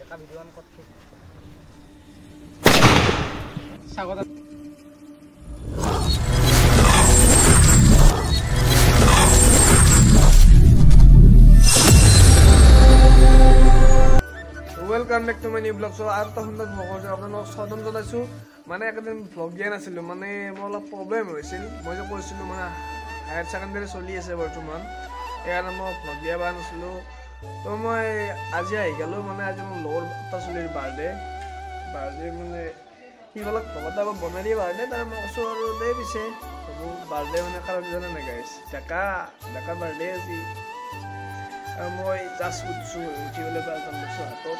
এটা video on করছি স্বাগত Welcome back to my new vlog. So আর তখন আপোনালোক স্বাগতম জনাইছো মানে একদিন vlog দিয়া নাছিলো মানে মোৰ অলপ প্ৰবলেম হৈছিল মই যে কৈছিলো মানে হায়াৰ সেকেন্ডাৰী চলি আছে বৰ্তমান এয়াৰ মই vlog দিয়া বা নাছিলো তো মই আজি আহি গলো মানে আজি মোৰ লগৰ এটা চলিৰ বাৰ্থডে মানে কি বলক ভগতা বনাই দিয়ে বাৰ্থডে তাৰ মই কৈছো আৰু দে পিছে হ'ব বাৰ্থডে মানে কাৰণ জানা না গাইস ডাকা বাৰ্থডে আজি মই জাষ্ট উঠছো উঠিবলৈ বাজন লৈছো হাতত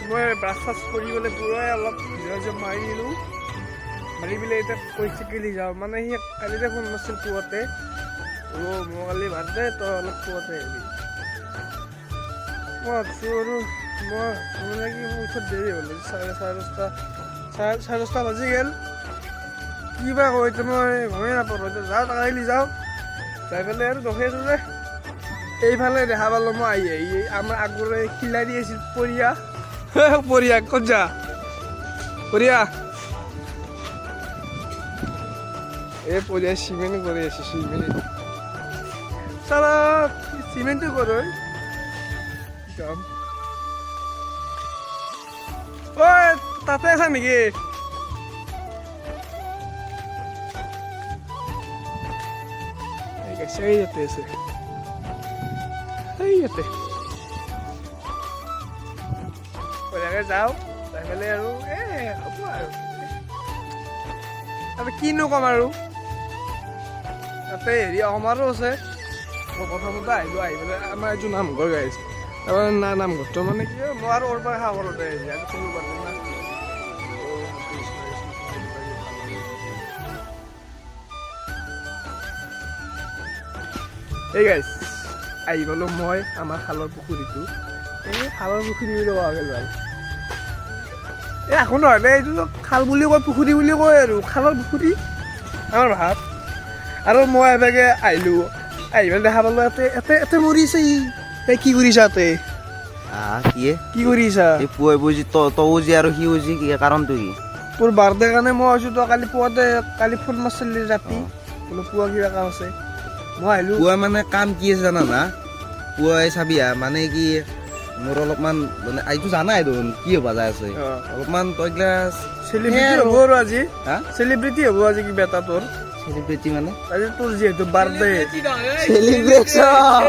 মই ব্ৰাছ কৰিবলৈ পুৰাই অলপ মাৰি দিলো মাৰি পেলাই এতিয়া কৈছে কেলি যাওঁ মানে সি কালিতে ফোন মাৰিছিল পুৱাতে মই কালি বাৰ্থডে তই অলপ পুৱাতে আহিবি মই ভাবছো আৰু মই মোৰ ওচৰত দেৰি হ'ল চাৰে দহটা বাজি গ'ল কিবা কৈছে মই গমেই নাপাওঁ যাওঁ তাক আহিলি যাওঁ যাই পেলাই আৰু ৰখি আছো যে এইফালে দেখা পালো মই আহি আমাৰ আগৰে খিলাৰি আছিল পৰিয়া ক'ত যা পৰিয়া এই পৰিয়া চিমেণ্ট কৰি আছে চালা চিমেণ্টটো কৰ যাম ঐ তাতে আছা নেকি সেই যাতে আছে সেইতে পৰাগে যাও যাই পেলাই আৰু হ'ব আৰু কিনো কম আৰু তাতে হেৰি আমাৰো আছে মই প্ৰথমতে আহিলো আহি পেলাই আমাৰ এইটো নামঘৰ গাইছে তাৰপৰা নামঘৰটো মানে কি মই আৰু ওৰ পৰা খাব ঘৰতে সৰু পাৰো না এই গাইছ আহি গ'লো মই আমাৰ খালৰ পুখুৰীটো এই খালৰ পুখুৰী বুলি কোৱা গ'ল আৰু এই আকৌ নহয় এইটো খাল বুলি কয় পুখুৰী বুলি কয় আৰু খালৰ পুখুৰী আমাৰ ভাত আৰু মই এবাগে আহিলো আহি পেলাই দেখা পালো এতে মৰিছে এই কি কৰিছা এতে কি কৰিছা পুৱাই বুজি তও যে আৰু সি বুজি কি কাৰণটো কি তোৰ বাৰ্থডে কাৰণে মই আছো তই কালি পুৱাতে কালি ফোন মাৰিছিলি ৰাতি বোলো পুৱা কিবা কাম আছে মই আহিলো পুৱা মানে কাম কি আছে জানা না পুৱাই চাবি মানে কি মোৰ অলপমান মানে এইটো জানাই দেখোন কি হ'ব যায় আছে অলপমান তই গ্লাছ চেলিব্ৰিটি হ'ব আৰু আজি চেলিব্ৰিটি হ'ব আজি কিবা এটা তোৰ চেলিব্ৰিটি মানে আজি তোৰ যিহেতু বাৰ্থডে চেলিব্ৰেশ্যন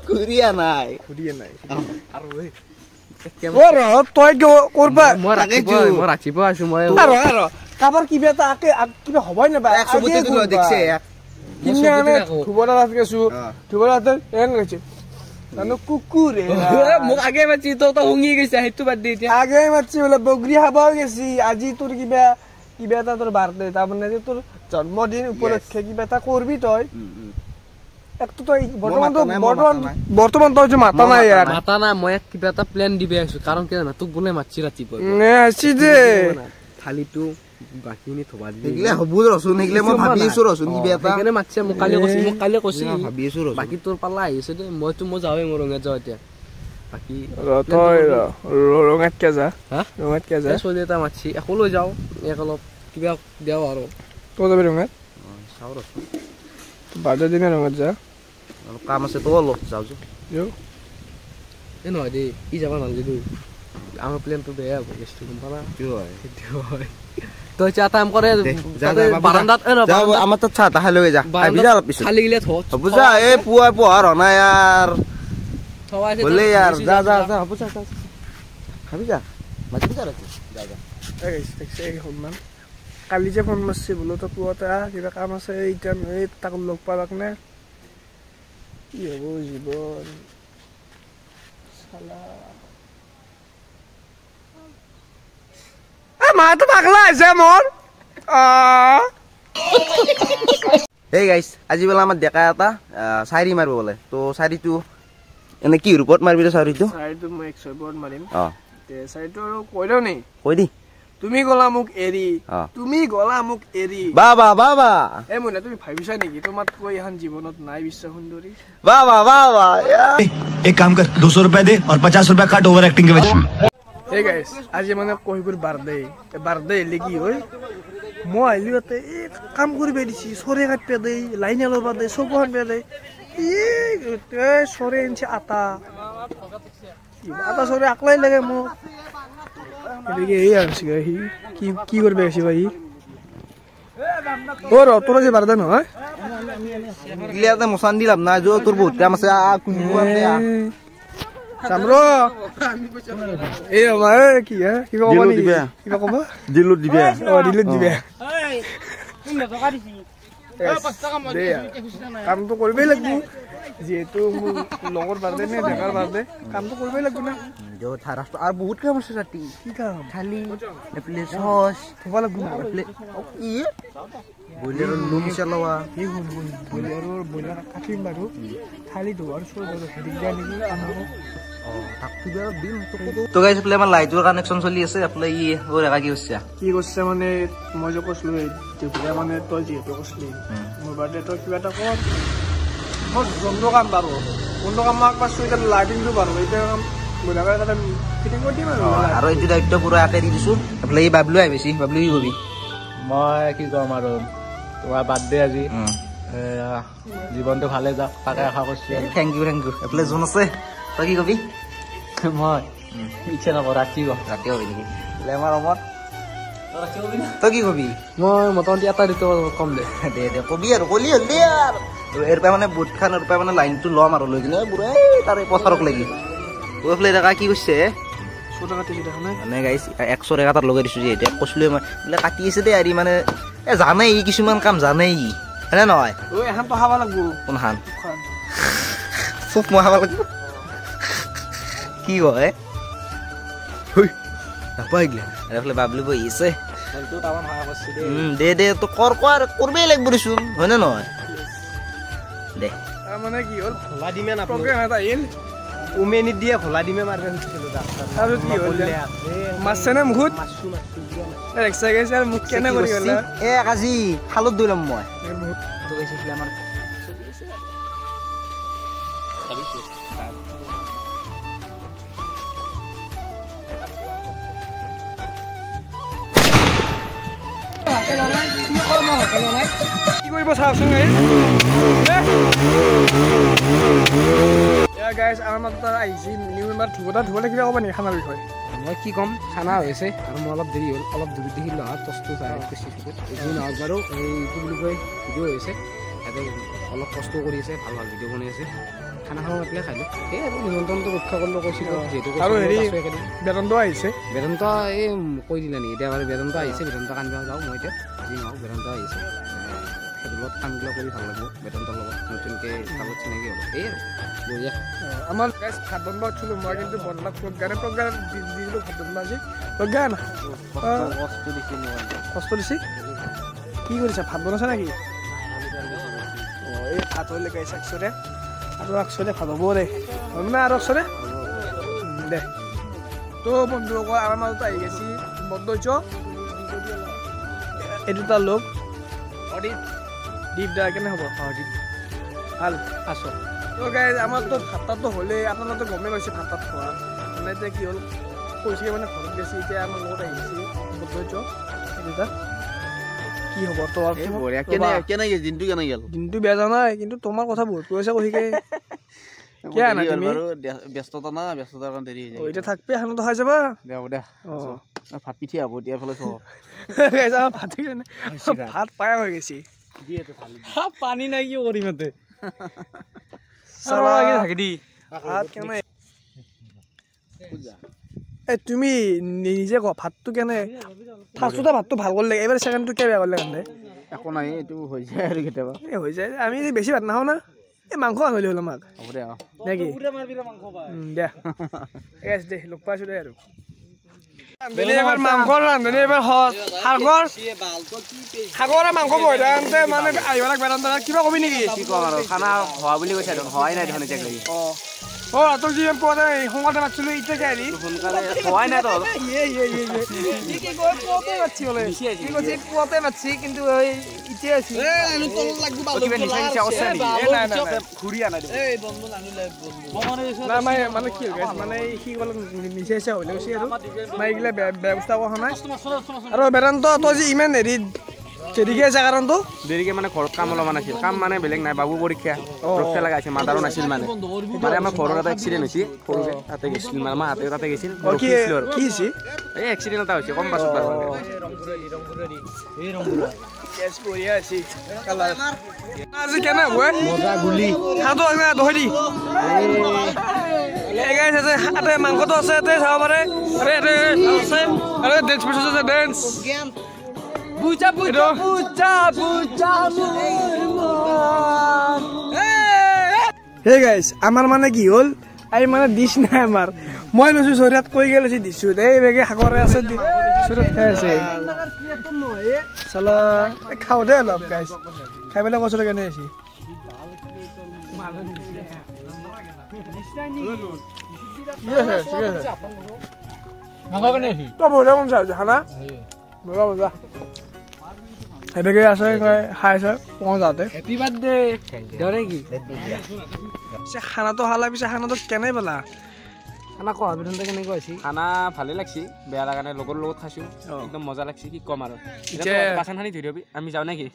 ঘূৰিয়া নাই আৰু তই কৰবা মই ৰাতিপুৱা আছো মই কাবাৰ কিবা এটা কিবা হ'বই নাপায় দেখছে কুকুৰে মোক আগে মাতি তই শুঙি গৈছা সেইটো বাদ দি এতিয়া আগে মাতি বোলে বগৰী খাব গেছি আজি তোৰ কিবা এটা তোৰ বাৰ্থডে তাৰমানে তোৰ জন্মদিন উপলক্ষে কিবা এটা কৰবি তই একটো তই বৰ্তমান তই যে মাতা নাই ইয়াৰ মাতা নাই মই কিবা এটা প্লেন দিবে আছো কাৰণ কি জানা তোক বোলে মাতছি ৰাতিপুৱা আসি যে থালিটো বাকিনি থবা দি এগলে হবু ৰচুন এগলে মই ভাবি আছো ৰচুন কিবা এটা এখানে মাতছে মোক কালি কৈছি ভাবি আছো ৰচুন বাকি তোৰ পালা আহিছে দে মই যাওৱে মোৰ ৰঙা যাও এতিয়া বাকি তই ৰঙাত কে যা ৰঙাত কে যা চলি এটা মাতছি একো লৈ যাও এক অলপ কিবা দেও আৰু তই যাবি ৰঙাত চাও ৰচুন বাৰ্থডে দিনা ৰঙাত যা অলপ কাম আছে তো অলপ যাও এ নহয় দে ই যাবা নালগে দে আমাৰ প্লেনটো বেয়া হ'ব গেছটো গম পালা কি হয় সেইটো হয় তই চা কাম কৰে বাৰান্দাত যাও আমাৰ তাত চাহ খাই লৈ যা আবি যা অলপ পিছত খালি গিলে থ বুজা এই পুৱা পঢ়াৰ না यार থৱাইছে বলে यार যা হ'ব চা খাবি যা মাতি যা এই সন্মান কালি যে ফোন মাৰছি বোলো তই পুৱাতে কিবা কাম আছে এতিয়া তাক লগ পাবাক নে কি হ'ব জীৱন চালা মাটো পাগলা আছে মোৰ এই গাইস আজি বেলা আমাৰ ডেকা এটা চাৰি মাৰিব বলে তো চাৰিটো এনে কি ৰূপত মাৰিবি চাৰিটো চাৰিটো মই 100 বৰ্ড মাৰিম অ তে চাৰিটো আৰু কৈ দিও নি কৈ দি তুমি গলা মোক এৰি অ। তুমি গলা মোক এৰি বাবা বাবা এ মইনা তুমি ভাবিছা নেকি তোমাতকৈ এখন জীৱনত নাই বিশ্ব সুন্দৰী বাবা বাবা एक काम कर 200 रुपए दे और 50 रुपए काट ओवर एक्टिंग के वजह Hey guys, আজি মানে কহিবুৰ বাৰ্থডে এলি কি হয় মই আহিলো ইয়াতে এই কাম কৰিব দিছি চৰে কাটপে দেই লাইন লবা দেই চকুহান পে দেই এই চৰে ইঞ্চি আটা চৰে আকলাই লাগে মোক এদিকে এই আনছি সি কি কৰিব আহিছি ভাই তোৰ যে বাৰ্থডে নহয় গিলিয়াতে মছান দিলাম না যো তোৰ বহুত কাম আছে আ কুকুৱাতে সামৰো এই আমাৰ কি হে কিবা ক'ব নেকি কিবা ক'ব দিলত দিবে দিলত দিবে কামটো কৰিবই লাগিব যিহেতু মোৰ লগৰ বাৰ্থডে নে ডেকাৰ বাৰ্থডে কামটো কৰিবই লাগিব না আর বহুত কাম আছে রাতি কি কাম খালি এপ্লে সস থব লাগিব না কি বইলার লুম চালাওয়া এই বইলাৰ কাটিম বাৰু খালি ধোৱাৰ চোৰ ধৰো হেৰি দিয়া নেকি আমাক তো গাইস প্লে আমাৰ লাইটৰ কানেকশন চলি আছে আপলে ই ওর একা কি হচ্ছে কি কৈছে মানে মই যে কৈছিলো তেতিয়া মানে তই যিহেতু কৈছিলি মোৰ বাৰ্থডে তই কিবা এটা কৰ মই যোনটো কাম বাৰু কোনটো কাম মাক পাইছো এতিয়া লাইটিংটো বাৰু এতিয়া কাম বুঢ়াকে তাতে ফিটিং কৰি দিম আৰু এইটো দায়িত্ব পুৰা একে দি দিছো আপলে ই বাবলু আহিছি বাবলু কি কবি মই কি কম আৰু তোমাৰ বাৰ্থডে আজি জীৱনটো ভালে যাওক তাকে আশা কৰিছো থ্যাংক ইউ আপলে জোন আছে তই কি কবি মই ইচ্ছা নকৰো ৰাতি ৰাতি হবে নেকি লে আমাৰ ৰুমত তই কি কবি মই মোটামুটি এটা দিটো কম দে দে কবি আৰু কলি হ'ল দে আৰু এৰপা মানে বুট খান এৰপা মানে লাইনটো ল'ম আৰু লৈ কিনে বুঢ়া তাৰে পথাৰক লাগি ওই ফ্লে দেখা কি কৈছে ছোট কাটি দেখা নাই মানে গাইছ 100 টাকা তাত লগাই দিছো যে এতিয়া কৈছিলো মই বোলে কাটি আছে দে আৰি মানে এ জানেই ই কিছুমান কাম জানেই ই হয়নে নহয় ঐ এখন তো খাব লাগিব কোন হান চুপ মই খাব লাগিব কি কয় হই নাপাইগলে এফলে বাবলু বই আছে খেলটো টামান হায়া কৰিছে দে তো কৰবেই লাগিব দিছোন হয়নে নহয় দে মানে কি হ'ল খোলা দিমে না প্ৰগ্ৰাম এটা আহিল উমেনি দিয়ে খোলা দিমে মাৰবে খেলো আৰু কি হ'ল মাছছে নে মুখত এক্সাৰচাইজ আৰু মুখ কেনে কৰি গ'ল এ আজি খালত দৈলাম মই তো গৈছিল আমাৰ কি কৰিব চাওকচোন গাইজ আমাৰ মাত্ৰ আহিছে নিউ মেম্বাৰ ধুবলে কিবা ক'ব নেকি খানাৰ বিষয়ে মই কি ক'ম খানা হৈছে আৰু মই অলপ দেৰি হ'ল অলপ দূৰ দেখিলোঁ আৰু টচটো চাই কৈছোঁ যি নহওক বাৰু এই কি বুলি কয় ভিডিঅ' হৈছে তাতে অলপ কষ্ট কৰি আছে ভাল ভাল ভিডিঅ' বনাই আছে খানা খাব মাতিলে খালোঁ সেই আৰু নিমন্ত্ৰণটো ৰক্ষা কৰিব কৈছিলোঁ যিহেতু আৰু হেৰি বেতনটো আহিছে বেতনটো এই কৈ দিলে নেকি এতিয়া বাৰু বেতনটো আহিছে বেতনটো কান্দিব যাওঁ মই এতিয়া যি নহওক বেতনটো আহিছে সেইটোলত কামবিলাক কৰি ভাল লাগিব বেতনটোৰ লগত নতুনকৈ কামত চিনাকি হ'ব এই আৰু বঢ়িয়া আমাৰ গাইজ ভাত বনাব উঠিলোঁ মই কিন্তু বনলাক প্ৰজ্ঞান দিলোঁ ভাত বনাব আজি প্ৰজ্ঞান কষ্ট দিছে কি কৰিছা ভাত বনাইছা নেকি অঁ এই ভাত হ'লে গাইছ একচৰে আৰু একচৰে ভাত হ'ব দে হ'ল না আৰু একচৰে দে তো বন্ধুসকল আমাৰ মাজত আহি গৈছে বন্ধ এই দুটা লোক দীপ দা কেনে হ'ব ভাল আছো তো গাইজ আমাৰতো ভাতটো হ'লে আপোনালোকে গমেই পাইছে ভাত খোৱা মানে এতিয়া কি হ'ল কৈছে মানে ঘৰত গৈছে এতিয়া আমাৰ লগত আহি গৈছে বন্ধ দুটা কি হ'ব তোৰ দিনটো বেয়া যোৱা নাই কিন্তু তোমাৰ কথা বহুত কৈছে কৈছে কিয় নাই তুমি ব্যস্ততা না ব্যস্ততাৰ কাৰণে দেৰি হৈ এতিয়া থাকবি খানাটো খাই যাবা দে ভাত পিঠি হ'ব এতিয়া ফালে ভাত পাই হৈ গৈছে পানী নাই কি কৰিম ইয়াতে তুমি নিজে ক ভাতটো কেনে ফাৰ্ষ্টতে ভাতটো ভাল কৰিলে এইবাৰ ছেকেণ্ডটো কিয় বেয়া কৰিলে কাৰণে একো নাই এইটো হৈ যায় আৰু কেতিয়াবা হৈ যায় আমি বেছি ভাত নাখাওঁ না এই মাংস আনিলে হ'ল আমাক হ'ব দে নেকি দে দে লগ পাইছোঁ দে আৰু এবাৰ মাংস ৰান্ধনি এবাৰ সাগৰ মাংস বহিলে মানে আহিব লাগে কিবা কবি নেকি কি কম আৰু খানা হোৱা বুলি কৈছে হোৱাই নাই দেখোন এতিয়া অঁ তোক যি পোৱা সোনকালে মাতিছিলো এতিয়া কি আহি সোনকালে হোৱাই নাই তহঁত পুৱাতে মাতিছি কিন্তু এতিয়া আছি ঘূৰি আনা মানে কি মানে সি ক'লে নিচে নিচে হৈ গৈছে আৰু নাই এইগিলা ব্যৱস্থা কৰা নাই আৰু বেদান্ত তই যে ইমান হেৰি দেৰিকে আছে কাৰণটো দেৰিকে মানে ঘৰত কাম অলপমান আছিল কাম মানে বেলেগ নাই বাবু পৰীক্ষা ৰক্ষা লগা আছে মাদাৰো নাছিল মানে আমাৰ ঘৰৰ এটা এক্সিডেণ্ট হৈছে সৰুকে তাতে গৈছিল মানে আমাৰ হাতে তাতে গৈছিল কি হৈছে এই এক্সিডেণ্ট এটা হৈছে কম পাছত বাৰু আজি কেনে হ'ব মজা গুলি খাটো ধৰি এগাই আছে হাতে মাংসটো আছে ইয়াতে চাব পাৰে আৰে ইয়াতে আছে আৰে ডেন্স পিছ আছে ডেন্স বুজা বুজা বুজা বুজা হে গাইছ আমাৰ মানে কি হ'ল এই মানে দিছ নাই আমাৰ মই লৈছো চৰিয়াত কৈ গেলছি দিছো এই বেগে সাগৰে আছে চৰিয়াত খাই আছে চালা খাও দে অলপ গাইছ খাই পেলাই কৈছো কেনে আছে তই বঢ়িয়া মন চাইছ খানা মজা মজা সেনেকে আছে খাই আছে পहुঁচ যাওঁতে হেপী বাৰ্থডে দৰে কি খানাটো খালা পিছে খানাটো কেনে পালা খানা কোৱা বিধানটা কেনেকুৱা হৈছে খানা ভালে লাগছি বেয়া লগা নাই লগৰ লগত খাইছো একদম মজা লাগছি কি কম আৰু বাচন খানি ধৰি দিবি আমি যাওঁ নেকি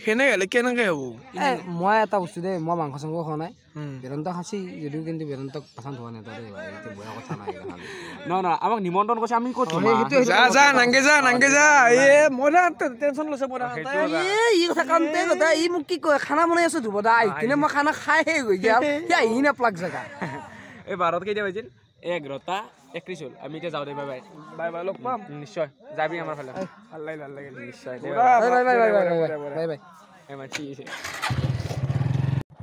সেনেকে হলে কেনেকে হ'ব মই এটা বস্তু দেই মই মাংস চাংস খোৱা নাই বেদান্ত খাইছি যদিও কিন্তু বেদান্তক বাচন ধোৱা নাই তাতে বেয়া কথা নাই নহয় আমাক নিমন্ত্ৰণ কৰিছে আমি ক'ত যা নাংগে যা মই টেনচন লৈছে ই কথা কামতে কথা ই মোক কি কয় খানা বনাই আছো ধুব দা আহি কিনে মই খানা খাই শেষ হৈ গেল সি আহি নাপালাক জেগা এই 12 কেইটা বাজিল 11:31 হ'ল আমি এতিয়া যাওঁ দে বাই বাই বাই লগ পাম নিশ্চয় যাবি আমাৰ ফালে ভাল লাগিল নিশ্চয় বাই বাই এমাৰ ঠিক আছে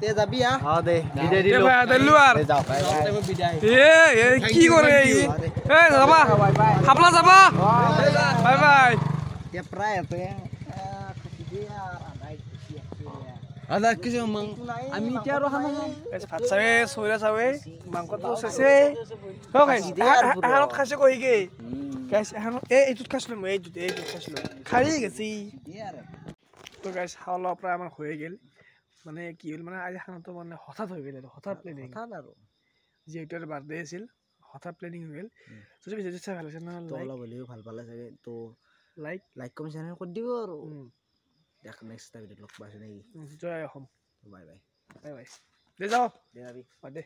তে যাবি দে বিদায় দিলো আৰু কি কৰে যাবা খাপলা যাবা বাই বাই আমি এতিয়া আৰু খানা ভাত চাবে চৈৰা চাবে মাংসটো চেছে এখানত খাইছে কহিকে গাইছ এখানত এইটোত খাইছিলো মই এইটোত খাইছিলো খাই গেছি তো গাইছ খাওয়া প্ৰায় আমাৰ হৈয়ে গেল মানে কি হ'ল মানে আজি খানাটো মানে হঠাৎ হৈ গেল হঠাৎ প্লেনিং আৰু যিহেতু বাৰ্থডে আছিল হঠাৎ প্লেনিং হৈ গেল যদি ভিডিঅ'টো চাই ভাল লাগিছে না ভাল পালে চাগে তো লাইক কমেণ্ট চেনেল কৰি দিব আৰু দেখ নেক্সট ভিডিঅ'ত লগ পাইছো নেকি জয় Assam bye bye bye bye দে যাও দে যাবি দে